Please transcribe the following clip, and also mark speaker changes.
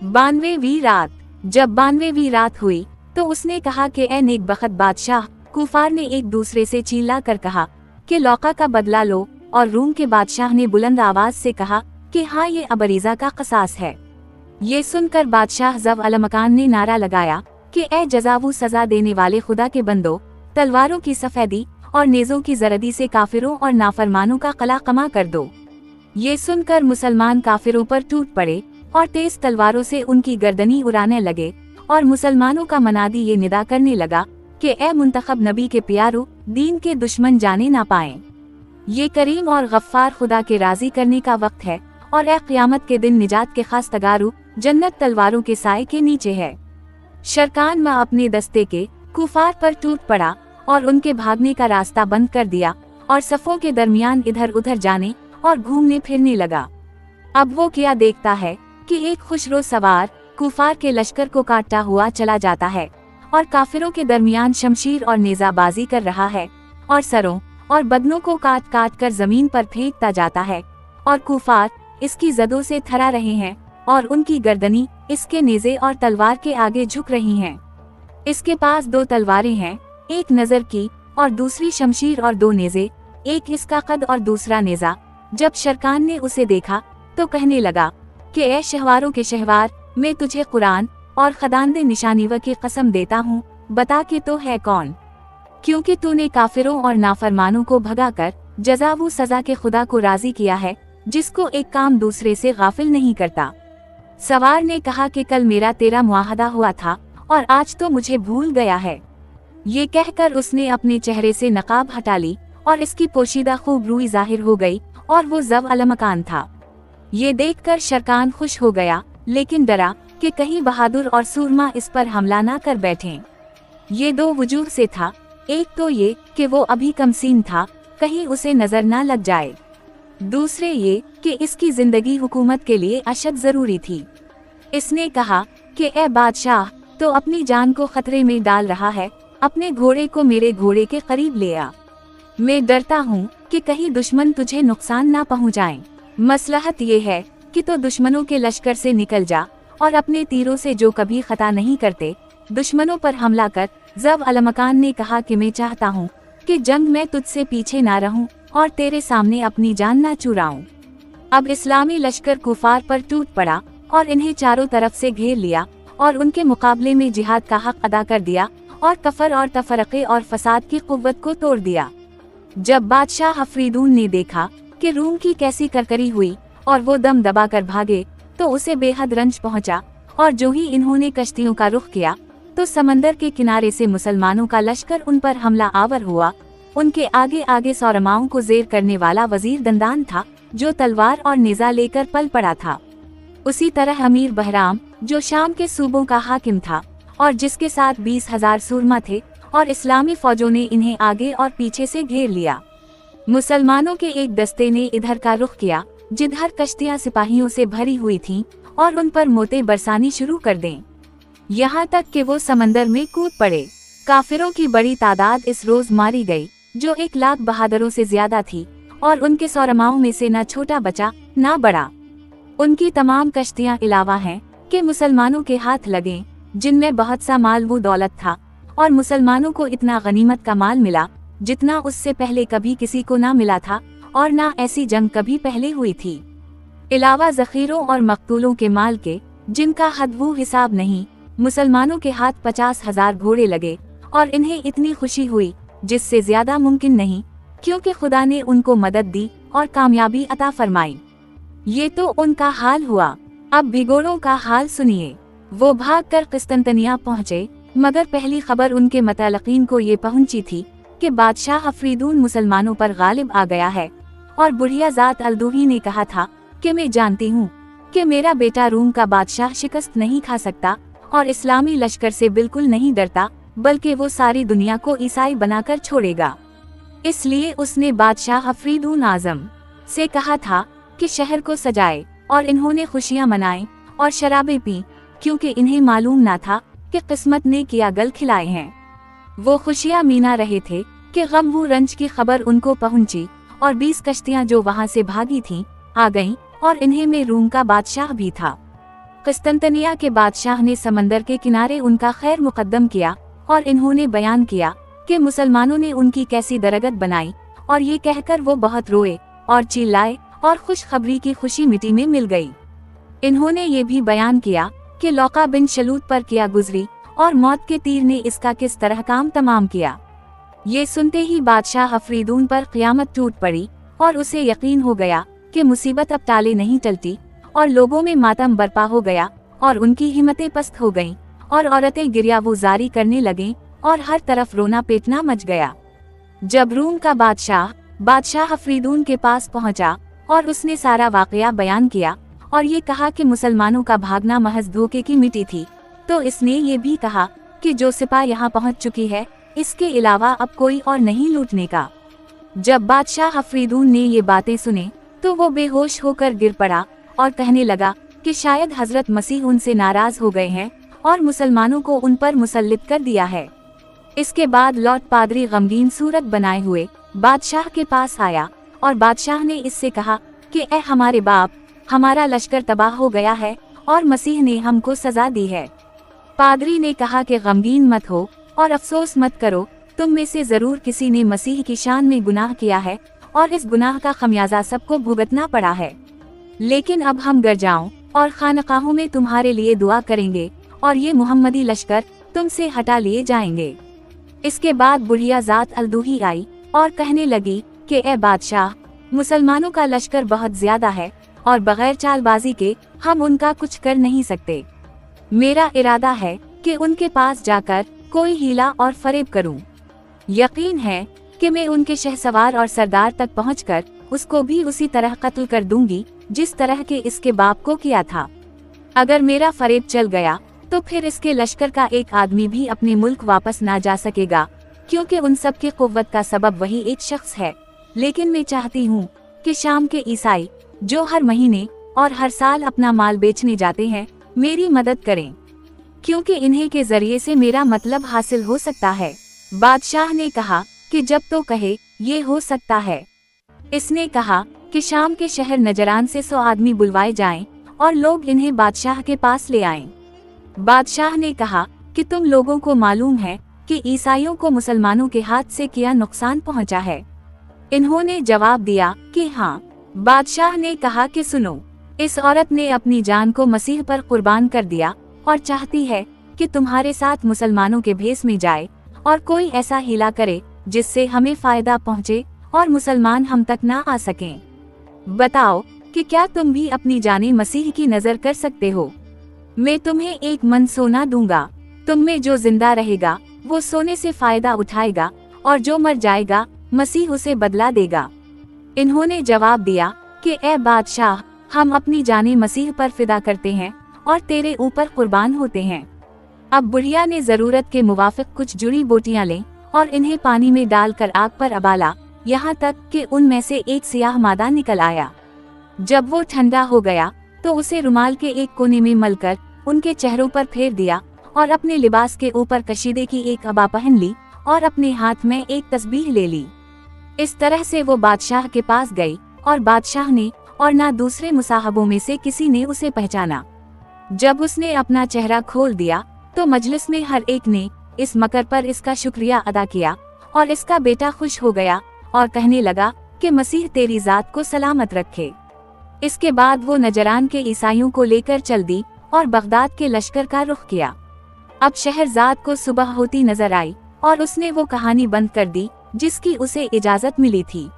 Speaker 1: 92वीं रात। जब 92वीं रात हुई तो उसने कहा कि ए नेकबख्त बादशाह, कुफार ने एक दूसरे से चिल्ला कर कहा कि लौका का बदला लो, और रूम के बादशाह ने बुलंद आवाज से कहा कि हाँ, ये अबरीजा का कसास है। ये सुनकर बादशाह ज़व अलमकान ने नारा लगाया कि ए जज़ावू सजा देने वाले खुदा के बंदो, तलवारों की सफेदी और नेज़ों की जरदी से काफिरों और नाफरमानों का कला कमा कर दो। ये सुनकर मुसलमान काफिरों पर टूट पड़े और तेज तलवारों से उनकी गर्दनी उड़ाने लगे, और मुसलमानों का मनादी ये निदा करने लगा कि ए मुंतखब नबी के प्यारो, दीन के दुश्मन जाने ना पाएं। ये करीम और गफ्फार खुदा के राजी करने का वक्त है, और ए क़यामत के दिन निजात के खास तगारू जन्नत तलवारों के साए के नीचे है। शरकान माँ अपने दस्ते के कुफार पर टूट पड़ा और उनके भागने का रास्ता बंद कर दिया, और सफ़ों के दरमियान इधर उधर जाने और घूमने फिरने लगा। अब वो क्या देखता है कि एक खुशरो सवार कुफार के लश्कर को काटता हुआ चला जाता है, और काफिरों के दरमियान शमशीर और नेज़ाबाजी कर रहा है, और सरों और बदनों को काट काट कर जमीन पर फेंकता जाता है, और कुफार इसकी जदों से थरा रहे हैं, और उनकी गर्दनी इसके नेज़े और तलवार के आगे झुक रही हैं। इसके पास 2 तलवारें हैं, एक नजर की और दूसरी शमशीर और 2 नेज़े, एक इसका कद और दूसरा नेज़ा। जब शरकान ने उसे देखा तो कहने लगा कि ए शहवारों के शहवार, मैं तुझे कुरान और खदानदे निशानीव की कसम देता हूँ, बता कि तो है कौन, क्योंकि तूने काफिरों और नाफरमानों को भगाकर जज़ावू सजा के खुदा को राजी किया है, जिसको एक काम दूसरे से गाफिल नहीं करता। सवार ने कहा कि कल मेरा तेरा मुआहदा हुआ था और आज तो मुझे भूल गया है। ये कहकर उसने अपने चेहरे से नकाब हटा ली और इसकी पोशीदा खूबरूई जाहिर हो गई, और वो ज़व अलमकान था। ये देखकर शरकान खुश हो गया, लेकिन डरा कि कहीं बहादुर और सूरमा इस पर हमला ना कर बैठें। ये 2 वजूह से था, एक तो ये कि वो अभी कमसीन था, कहीं उसे नजर ना लग जाए, दूसरे ये कि इसकी जिंदगी हुकूमत के लिए अशद जरूरी थी। इसने कहा कि ए बादशाह, तो अपनी जान को खतरे में डाल रहा है, अपने घोड़े को मेरे घोड़े के करीब ले आ। मैं डरता हूँ कि कहीं दुश्मन तुझे नुकसान ना पहुँचाएं। मसलहत ये है कि तो दुश्मनों के लश्कर से निकल जा और अपने तीरों से जो कभी खता नहीं करते दुश्मनों पर हमला कर। ज़व अलमकान ने कहा कि मैं चाहता हूँ कि जंग में तुझसे पीछे ना रहूं और तेरे सामने अपनी जान ना चुराऊं। अब इस्लामी लश्कर कुफार पर टूट पड़ा और इन्हें चारों तरफ से घेर लिया और उनके मुकाबले में जिहाद का हक अदा कर दिया और कफर और तफरक़े और फसाद की कुव्वत को तोड़ दिया। जब बादशाह अफरीदून ने देखा कि रूम की कैसी करकरी हुई और वो दम दबा कर भागे, तो उसे बेहद रंज पहुंचा, और जो ही इन्होंने कश्तियों का रुख किया तो समंदर के किनारे से मुसलमानों का लश्कर उन पर हमला आवर हुआ। उनके आगे आगे सौरमाओं को जेर करने वाला वजीर दंदान था, जो तलवार और नेज़ा लेकर पल पड़ा था। उसी तरह अमीर बहराम, जो शाम के सूबों का हाकिम था और जिसके साथ 20,000 सूरमा थे, और इस्लामी फौजों ने इन्हें आगे और पीछे से घेर लिया। मुसलमानों के एक दस्ते ने इधर का रुख किया जिधर कश्तियां सिपाहियों से भरी हुई थीं, और उन पर मोते बरसानी शुरू कर दें, यहाँ तक कि वो समंदर में कूद पड़े। काफिरों की बड़ी तादाद इस रोज मारी गई, जो 1 लाख बहादुरों से ज्यादा थी, और उनके सौरमाओं में से न छोटा बचा न बड़ा। उनकी तमाम कश्तियां इलावा हैं कि मुसलमानों के हाथ लगे, जिनमें बहुत सा माल वो दौलत था, और मुसलमानों को इतना गनीमत का माल मिला जितना उससे पहले कभी किसी को ना मिला था, और ना ऐसी जंग कभी पहले हुई थी। इलावा ज़ख़ीरों और मक़तूलों के माल के, जिनका हद वो हिसाब नहीं, मुसलमानों के हाथ 50,000 घोड़े लगे, और इन्हें इतनी खुशी हुई जिससे ज्यादा मुमकिन नहीं, क्योंकि खुदा ने उनको मदद दी और कामयाबी अता फरमाई। ये तो उनका हाल हुआ, अब भिगोड़ों का हाल सुनिए। वो भागकर किस्तंतनिया पहुँचे, मगर पहली खबर उनके मतलकीन को ये पहुंची थी कि बादशाह अफरीदून मुसलमानों पर गालिब आ गया है, और बुढ़िया ज़ात अलदूही ने कहा था कि मैं जानती हूँ कि मेरा बेटा रूम का बादशाह शिकस्त नहीं खा सकता और इस्लामी लश्कर से बिल्कुल नहीं डरता, बल्कि वो सारी दुनिया को ईसाई बनाकर छोड़ेगा। इसलिए उसने बादशाह अफरीदून आज़म से कहा था कि शहर को सजाए, और इन्होंने खुशियाँ मनाई और शराबें पी, क्योंकि इन्हें मालूम ना था कि किस्मत ने किया गल खिलाए हैं। वो खुशियाँ मीना रहे थे कि गम वो रंज की खबर उनको पहुंची, और 20 कश्तियाँ जो वहां से भागी थीं आ गईं, और इन्हें में रूम का बादशाह भी था। किस्तंतनिया के बादशाह ने समंदर के किनारे उनका खैर मुकद्दम किया और इन्होंने बयान किया कि मुसलमानों ने उनकी कैसी दरगत बनाई, और ये कहकर वो बहुत रोए और चिल्लाए और खुशखबरी की खुशी मिट्टी में मिल गई। इन्होंने ये भी बयान किया कि लौका बिन शलूत पर क्या गुजरी और मौत के तीर ने इसका किस तरह काम तमाम किया। ये सुनते ही बादशाह अफरीदून पर क़यामत टूट पड़ी और उसे यकीन हो गया कि मुसीबत अब टाले नहीं टलती, और लोगों में मातम बरपा हो गया और उनकी हिम्मतें पस्त हो गईं और औरतें गिरियावुजारी करने लगीं और हर तरफ रोना पीटना मच गया। जब रूम का बादशाह अफरीदून के पास पहुंचा और उसने सारा वाकया बयान किया और ये कहा कि मुसलमानों का भागना महज धोखे की मिट्टी थी, तो इसने ये भी कहा कि जो सिपाह यहाँ पहुंच चुकी है, इसके अलावा अब कोई और नहीं लूटने का। जब बादशाह अफरीदून ने ये बातें सुने तो वो बेहोश होकर गिर पड़ा और कहने लगा कि शायद हजरत मसीह उनसे नाराज हो गए हैं और मुसलमानों को उन पर मुसल्लित कर दिया है। इसके बाद लॉर्ड पादरी गमगीन सूरत बनाए हुए बादशाह के पास आया और बादशाह ने इससे कहा कि ए हमारे बाप, हमारा लश्कर तबाह हो गया है और मसीह ने हमको सजा दी है। पादरी ने कहा कि गमगीन मत हो और अफसोस मत करो, तुम में से जरूर किसी ने मसीह की शान में गुनाह किया है और इस गुनाह का खमियाजा सबको भुगतना पड़ा है। लेकिन अब हम गिरजाओं और खानकाहों में तुम्हारे लिए दुआ करेंगे और ये मुहम्मदी लश्कर तुमसे हटा लिए जाएंगे। इसके बाद बुढ़िया जात अलदूही आई और कहने लगी कि ए बादशाह, मुसलमानों का लश्कर बहुत ज्यादा है और बगैर चालबाजी के हम उनका कुछ कर नहीं सकते। मेरा इरादा है कि उनके पास जाकर कोई हीला और फरेब करूं। यकीन है कि मैं उनके शहसवार और सरदार तक पहुंचकर उसको भी उसी तरह कत्ल कर दूंगी जिस तरह के इसके बाप को किया था। अगर मेरा फरेब चल गया तो फिर इसके लश्कर का एक आदमी भी अपने मुल्क वापस ना जा सकेगा, क्योंकि उन सब की कुव्वत का सबब वही एक शख्स है। लेकिन मैं चाहती हूँ कि शाम के ईसाई जो हर महीने और हर साल अपना माल बेचने जाते हैं, मेरी मदद करें, क्योंकि इन्हीं के जरिए से मेरा मतलब हासिल हो सकता है। बादशाह ने कहा कि जब तो कहे ये हो सकता है। इसने कहा कि शाम के शहर नजरान से 100 आदमी बुलवाए जाएं और लोग इन्हें बादशाह के पास ले आएं। बादशाह ने कहा कि तुम लोगों को मालूम है कि ईसाइयों को मुसलमानों के हाथ से क्या नुकसान पहुंचा है। इन्होंने जवाब दिया कि हाँ। बादशाह ने कहा कि सुनो, इस औरत ने अपनी जान को मसीह पर कुर्बान कर दिया और चाहती है कि तुम्हारे साथ मुसलमानों के भेस में जाए और कोई ऐसा हीला करे जिससे हमें फायदा पहुंचे और मुसलमान हम तक ना आ सकें। बताओ कि क्या तुम भी अपनी जाने मसीह की नजर कर सकते हो? मैं तुम्हें 1 मन सोना दूंगा। तुम में जो जिंदा रहेगा वो सोने से फायदा उठाएगा और जो मर जाएगा मसीह उसे बदला देगा। इन्होंने जवाब दिया कि ए बादशाह, हम अपनी जाने मसीह पर फिदा करते हैं और तेरे ऊपर कुर्बान होते हैं। अब बुढ़िया ने जरूरत के मुवाफिक कुछ जुड़ी बोटियां लें और इन्हें पानी में डालकर आग पर उबाला, यहाँ तक कि उनमें से एक सियाह मादा निकल आया। जब वो ठंडा हो गया तो उसे रुमाल के एक कोने में मलकर उनके चेहरों पर फेर दिया और अपने लिबास के ऊपर कशीदे की एक अबा पहन ली और अपने हाथ में एक तस्बीह ले ली। इस तरह से वो बादशाह के पास गई और बादशाह ने और ना दूसरे मुसाहबों में से किसी ने उसे पहचाना। जब उसने अपना चेहरा खोल दिया तो मजलिस में हर एक ने इस मकर पर इसका शुक्रिया अदा किया और इसका बेटा खुश हो गया और कहने लगा कि मसीह तेरी जात को सलामत रखे। इसके बाद वो नजरान के ईसाइयों को लेकर चल दी और बगदाद के लश्कर का रुख किया। अब शहरजाद को सुबह होती नजर आई और उसने वो कहानी बंद कर दी जिसकी उसे इजाजत मिली थी।